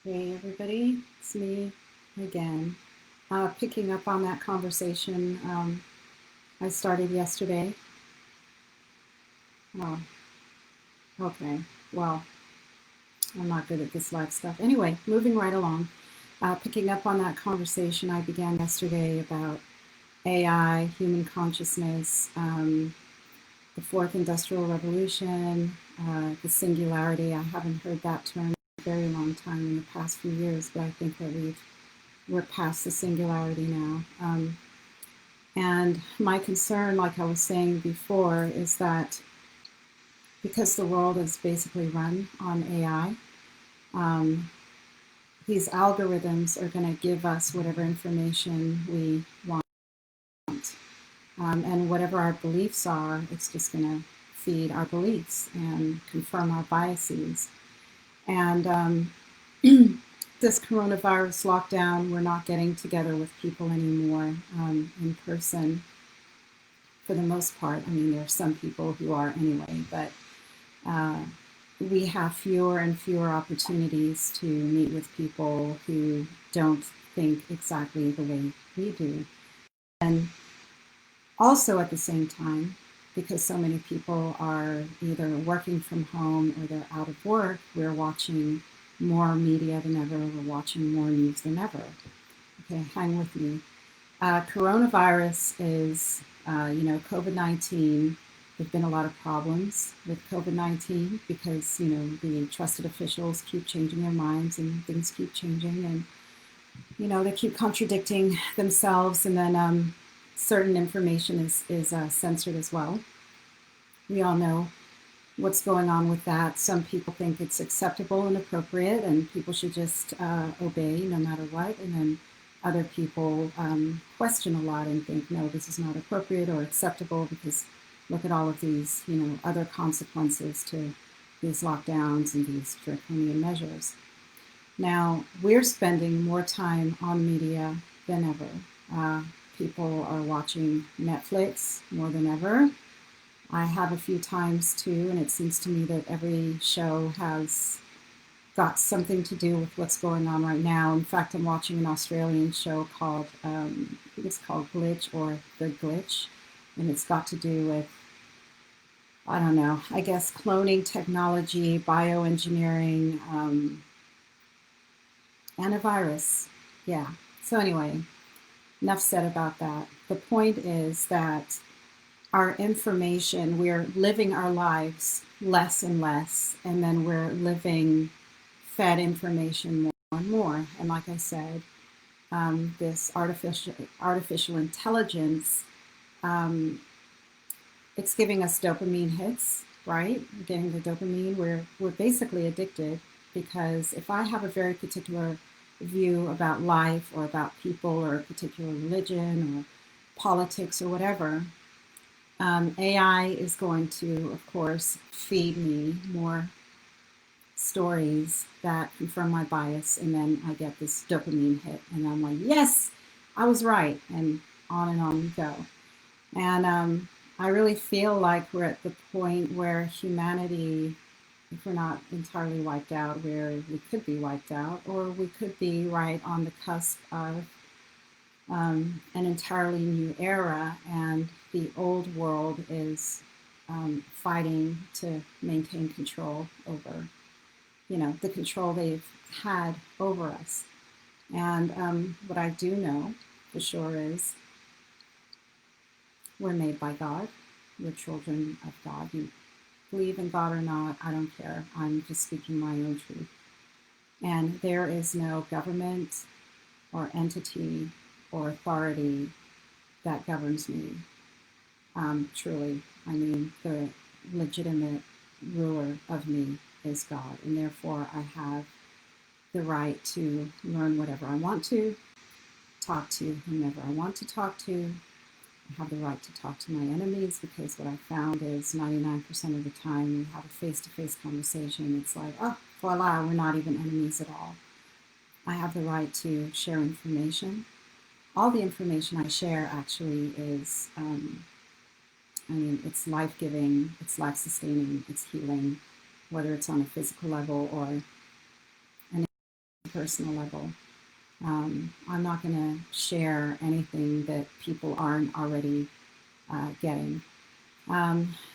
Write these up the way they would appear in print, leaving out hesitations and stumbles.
Hey everybody, it's me again. Picking up on that conversation I started yesterday. Oh, okay. Well, I'm not good at this live stuff. Anyway, moving right along. Picking up on that conversation I began yesterday about AI, human consciousness, the fourth industrial revolution, the singularity. I haven't heard that term in a very long time in the past few years, but I think that we're past the singularity now. And my concern, like I was saying before, is that because the world is basically run on AI, um, these algorithms are going to give us whatever information we want. And whatever our beliefs are, it's just going to feed our beliefs and confirm our biases. And this coronavirus lockdown, we're not getting together with people anymore in person for the most part. I mean, there are some people who are anyway, but uh, we have fewer and fewer opportunities to meet with people who don't think exactly the way we do. And also at the same time, because so many people are either working from home or they're out of work, we're watching more media than ever, we're watching more news than ever. Okay, hang with me. Coronavirus is, COVID-19. There've been a lot of problems with COVID-19 because, the trusted officials keep changing their minds and things keep changing and, they keep contradicting themselves and then certain information is censored as well. We all know what's going on with that. Some people think it's acceptable and appropriate, and people should just obey no matter what. And then other people question a lot and think, no, this is not appropriate or acceptable because look at all of these, other consequences to these lockdowns and these draconian measures. Now, we're spending more time on media than ever. Uh, People are watching Netflix more than ever. I have a few times too, and it seems to me that every show has got something to do with what's going on right now. In fact, I'm watching an Australian show called, I think it's called Glitch or The Glitch, and it's got to do with, I don't know, I guess cloning technology, bioengineering, and a virus. Yeah. So, anyway, enough said about that. The point is that our information, we're living our lives less and less, and then we're living fed information more and more. And like I said, this artificial intelligence, um, it's giving us dopamine hits, right? We're getting the dopamine. We're basically addicted because if I have a very particular view about life or about people or a particular religion or politics or whatever, AI is going to, of course, feed me more stories that confirm my bias, and then I get this dopamine hit, and I'm like, yes, I was right, and on we go. And I really feel like we're at the point where humanity, if we're not entirely wiped out, where we could be wiped out, or we could be right on the cusp of an entirely new era, and the old world is fighting to maintain control over, the control they've had over us. And what I do know for sure is we're made by God. We're children of God. You believe in God or not, I don't care. I'm just speaking my own truth. And there is no government or entity or authority that governs me. Truly, I mean, the legitimate ruler of me is God, and therefore I have the right to learn whatever I want to, talk to whomever I want to talk to. I have the right to talk to my enemies because what I found is 99% of the time we have a face-to-face conversation. It's like, oh, voila, we're not even enemies at all. I have the right to share information. All the information I share actually is it's life giving, it's life sustaining, it's healing, whether it's on a physical level or an personal level. I'm not going to share anything that people aren't already getting.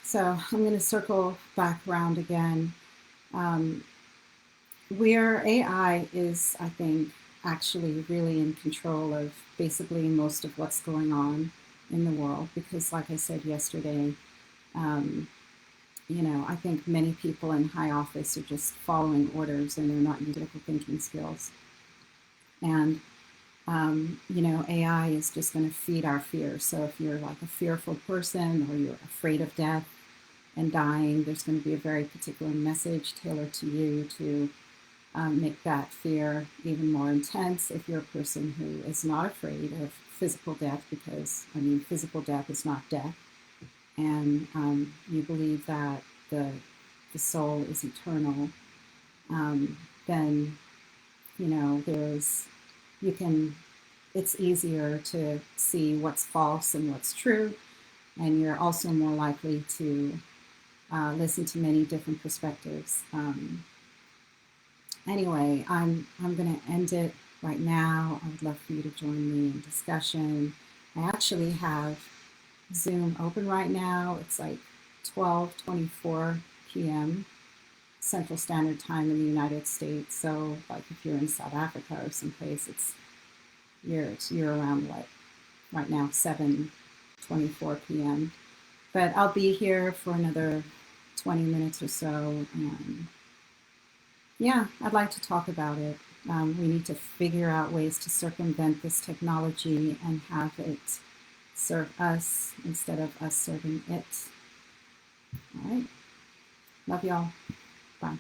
So I'm going to circle back around again. Um, where AI is, I think, actually really in control of basically most of what's going on in the world. Because, like I said yesterday, um, I think many people in high office are just following orders and they're not using critical thinking skills. And AI is just going to feed our fear. So if you're like a fearful person or you're afraid of death and dying, there's going to be a very particular message tailored to you to make that fear even more intense. If you're a person who is not afraid of physical death, because physical death is not death, and you believe that the soul is eternal, then there's you can it's easier to see what's false and what's true, and you're also more likely to listen to many different perspectives. Anyway, I'm going to end it right now. I would love for you to join me in discussion. I actually have Zoom open right now. It's like 12:24 p.m. Central Standard Time in the United States. So, like if you're in South Africa or someplace, you're around what right now 7:24 p.m. But I'll be here for another 20 minutes or so, and yeah, I'd like to talk about it. We need to figure out ways to circumvent this technology and have it serve us instead of us serving it. All right. Love y'all. Bye.